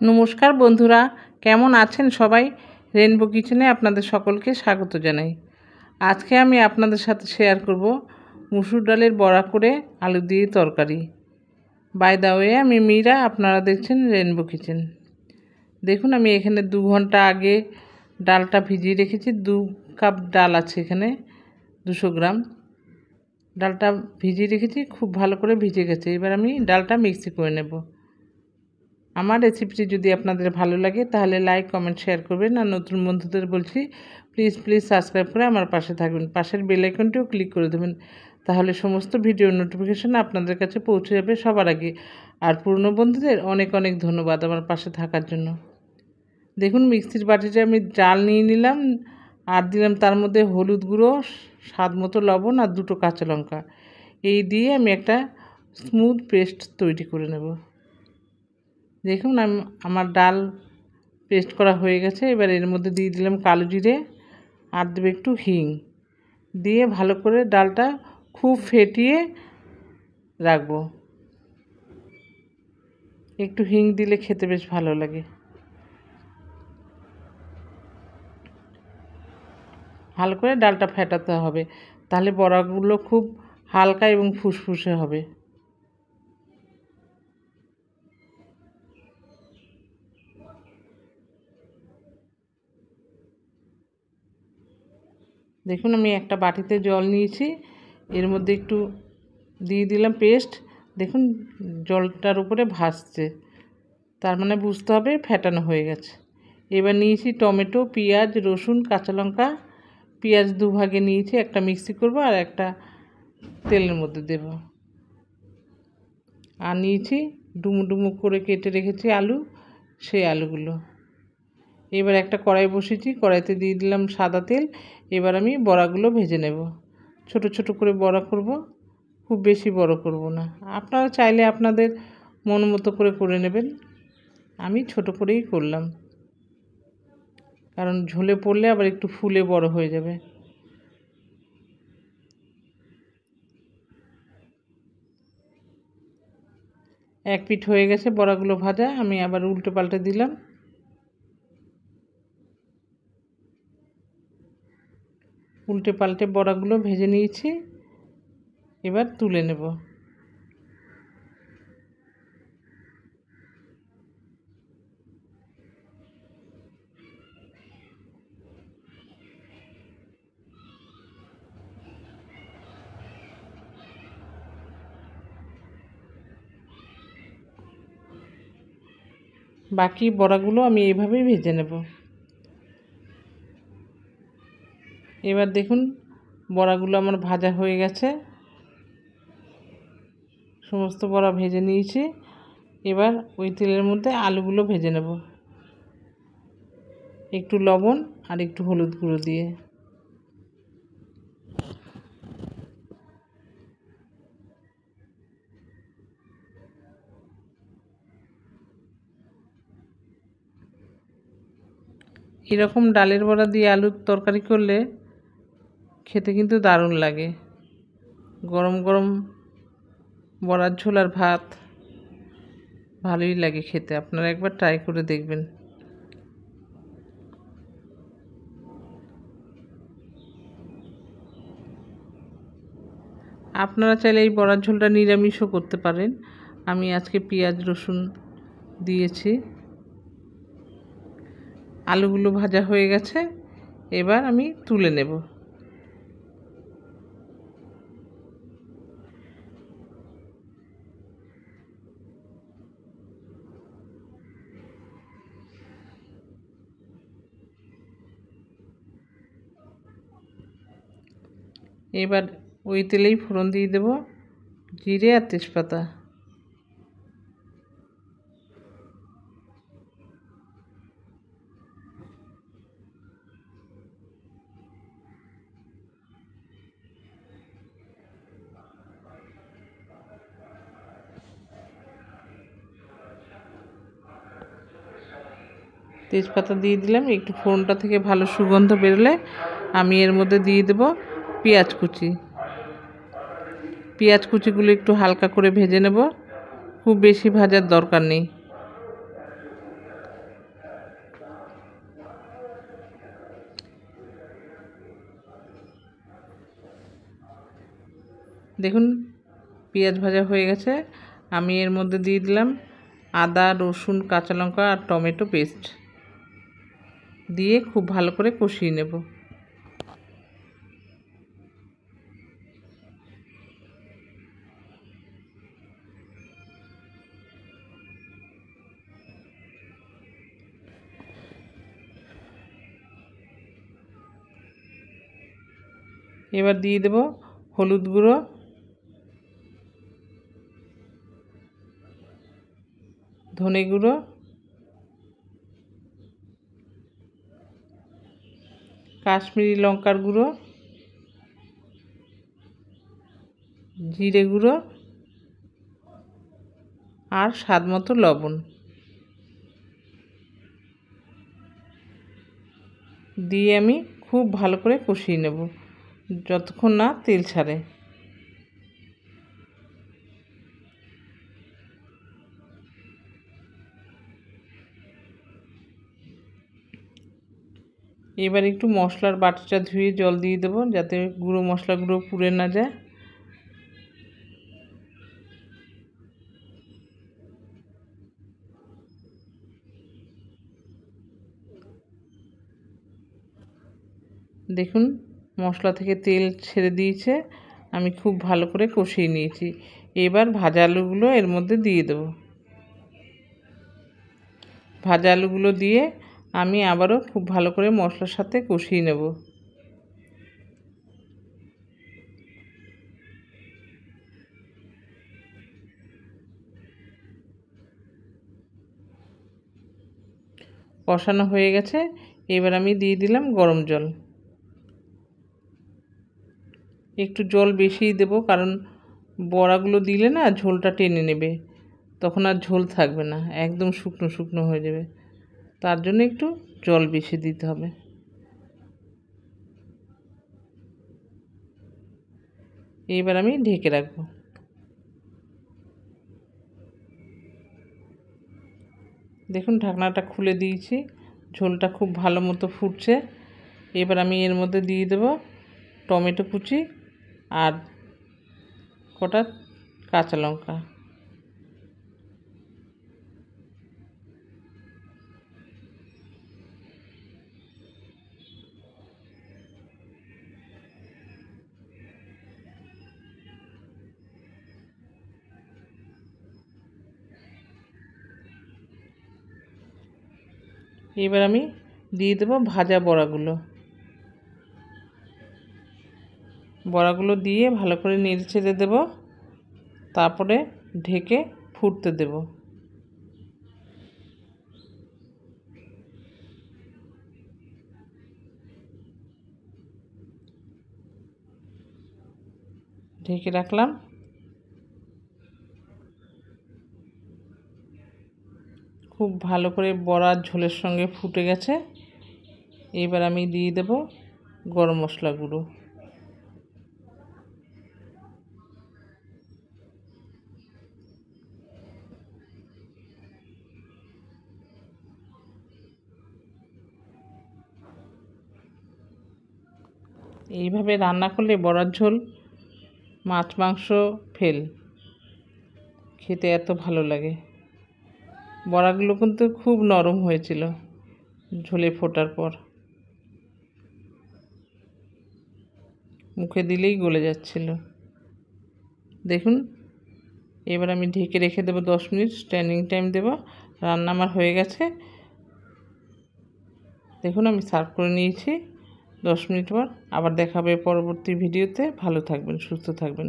নমস্কার বন্ধুরা, কেমন আছেন সবাই? রেনবো কিচেনে আপনাদের সকলকে স্বাগত জানাই। আজকে আমি আপনাদের সাথে শেয়ার করব মুসুর ডালের বড়া করে আলু দিয়ে তরকারি। বাই দ্য ওয়ে, আমি মীরা, আপনারা দেখছেন রেনবো কিচেন। দেখুন, আমি এখানে 2 ঘন্টা আগে ডালটা ভিজিয়ে রেখেছি। 2 কাপ ডাল আছে এখানে, 200 গ্রাম ডালটা ভিজিয়ে রেখেছি। খুব ভালো করে ভিজে গেছে। এবার আমি ডালটা মিক্সি করে নেব। আমার রেসিপিটি যদি আপনাদের ভালো লাগে তাহলে লাইক, কমেন্ট, শেয়ার করবেন। আর নতুন বন্ধুদের বলছি, প্লিজ সাবস্ক্রাইব করে আমার পাশে থাকবেন। পাশের বেল আইকনটিও ক্লিক করে দেবেন, তাহলে সমস্ত ভিডিওর নোটিফিকেশন আপনাদের কাছে পৌঁছে যাবে সবার আগে। আর পুরনো বন্ধুদের অনেক অনেক ধন্যবাদ আমার পাশে থাকার জন্য। দেখুন, মিক্সির বাটিতে আমি ডাল নিয়ে নিলাম আর দিলাম তার মধ্যে হলুদ গুঁড়ো, স্বাদ মতো লবণ আর 2টো কাঁচা লঙ্কা। এই দিয়ে আমি একটা স্মুথ পেস্ট তৈরি করে নেব। দেখুন, আমার ডাল পেস্ট করা হয়ে গেছে। এবার এর মধ্যে দিয়ে দিলাম কালো জিরে আর দেবো একটু হিং, দিয়ে ভালো করে ডালটা খুব ফেটিয়ে রাখবো। একটু হিং দিলে খেতে বেশ ভালো লাগে। ভালো করে ডালটা ফেটাতে হবে, তাহলে বড়াগুলো খুব হালকা এবং ফুসফুসে হবে। দেখুন, আমি একটা বাটিতে জল নিয়েছি, এর মধ্যে একটু দিয়ে দিলাম পেস্ট। দেখুন, জলটার উপরে ভাসছে, তার মানে বুঝতে হবে ফেটানো হয়ে গেছে। এবার নিয়েছি টমেটো, পেঁয়াজ, রসুন, কাঁচা লঙ্কা। পেঁয়াজ 2 ভাগে নিয়েছি, একটা মিক্সি করব আর একটা তেলের মধ্যে দেব। আর নিয়েছি ডুমো ডুমো করে কেটে রেখেছি আলু, সেই আলুগুলো। এবার একটা কড়াই বসিয়েছি, কড়াইতে দিয়ে দিলাম সাদা তেল। এবার আমি বড়াগুলো ভেজে নেব। ছোট ছোট করে বড়া করব, খুব বেশি বড় করব না। আপনারা চাইলে আপনাদের মন মতো করে নেবেন। আমি ছোট করেই করলাম, কারণ ঝোলে পড়লে আবার একটু ফুলে বড় হয়ে যাবে। এক পিঠ হয়ে গেছে বড়াগুলো ভাজা, আমি আবার উল্টে পাল্টে দিলাম। উল্টে পাল্টে বড়াগুলো ভেজে নিয়েছি, এবার তুলে নেব। বাকি বড়াগুলো আমি এইভাবেই ভেজে নেব। এবার দেখুন, বড়াগুলো আমার ভাজা হয়ে গেছে, সমস্ত বড়া ভেজে নিয়েছি। এবার ওই তেলের মধ্যে আলুগুলো ভেজে নেব, একটু লবণ আর একটু হলুদ গুঁড়ো দিয়ে। এরকম ডালের বড়া দিয়ে আলুর তরকারি করলে খেতে কিন্তু দারুণ লাগে। গরম গরম বড়ার ঝোল আর ভাত ভালোই লাগে খেতে। আপনারা একবার ট্রাই করে দেখবেন। আপনারা চাইলে এই বড়ার ঝোলটা নিরামিষও করতে পারেন। আমি আজকে পেঁয়াজ রসুন দিয়েছি। আলুগুলো ভাজা হয়ে গেছে, এবার আমি তুলে নেব। এবার ওই তেলেই ফোড়ন দিয়ে দেব জিরে আর তেজপাতা। তেজপাতা দিয়ে দিলাম, একটু ফোড়নটা থেকে ভালো সুগন্ধ বেরোলে আমি এর মধ্যে দিয়ে দেব পেঁয়াজ কুচি। পেঁয়াজ কুচিগুলো একটু হালকা করে ভেজে নেব, খুব বেশি ভাজার দরকার নেই। দেখুন পেঁয়াজ ভাজা হয়ে গেছে। আমি এর মধ্যে দিয়ে দিলাম আদা, রসুন, কাঁচা লঙ্কা আর টমেটো পেস্ট দিয়ে খুব ভালো করে কষিয়ে নেব। এবার দিয়ে দেব হলুদ গুঁড়ো, ধনে গুঁড়ো, কাশ্মীরি লঙ্কার গুঁড়ো, জিরে গুঁড়ো আর স্বাদ মতো লবণ দিয়ে আমি খুব ভালো করে কষিয়ে নেব যতক্ষণ না তেল ছাড়ে। এবার একটু মশলার বাটিটা ধুয়ে জল দিয়ে দেবো যাতে গুঁড়ো মশলাগুলো পুড়ে না যায়। দেখুন মশলা থেকে তেল ছেড়ে দিয়েছে, আমি খুব ভালো করে কষিয়ে নিয়েছি। এবার ভাজা আলুগুলো এর মধ্যে দিয়ে দেব। ভাজা আলুগুলো দিয়ে আমি আবারও খুব ভালো করে মশলার সাথে কষিয়ে নেব। কষানো হয়ে গেছে, এবার আমি দিয়ে দিলাম গরম জল। একটু জল বেশিই দেব কারণ বড়াগুলো দিলে না ঝোলটা টেনে নেবে, তখন আর ঝোল থাকবে না, একদম শুকনো শুকনো হয়ে যাবে। তার জন্য একটু জল বেশি দিতে হবে। এবার আমি ঢেকে রাখবো। দেখুন ঢাকনাটা খুলে দিয়েছি, ঝোলটা খুব ভালো মতো ফুটছে। এবার আমি এর মধ্যে দিয়ে দেব টমেটো কুচি আর কটা কাঁচা লঙ্কা। এবার আমি দিয়ে দেব ভাজা বড়াগুলো দিয়ে ভালো করে নেড়ে ছেড়ে দেবো, তারপরে ঢেকে ফুটতে দেব। ঢেকে রাখলাম। খুব ভালো করে বড়ার ঝোলের সঙ্গে ফুটে গেছে। এবার আমি দিয়ে দেব গরম মশলা গুঁড়ো। এইভাবে রান্না করলে বড়ার ঝোল মাছ মাংস ফেল, খেতে এত ভালো লাগে। বড়াগুলো কিন্তু খুব নরম হয়েছিল ঝোলে ফোটার পর, মুখে দিলেই গলে যাচ্ছিল। দেখুন এবার আমি ঢেকে রেখে দেবো 10 মিনিট, স্ট্যান্ডিং টাইম দেবো। রান্না আমার হয়ে গেছে। দেখুন আমি সার্ভ করে নিয়েছি 10 মিনিট পর। আবার দেখা হবে পরবর্তী ভিডিওতে। ভালো থাকবেন, সুস্থ থাকবেন।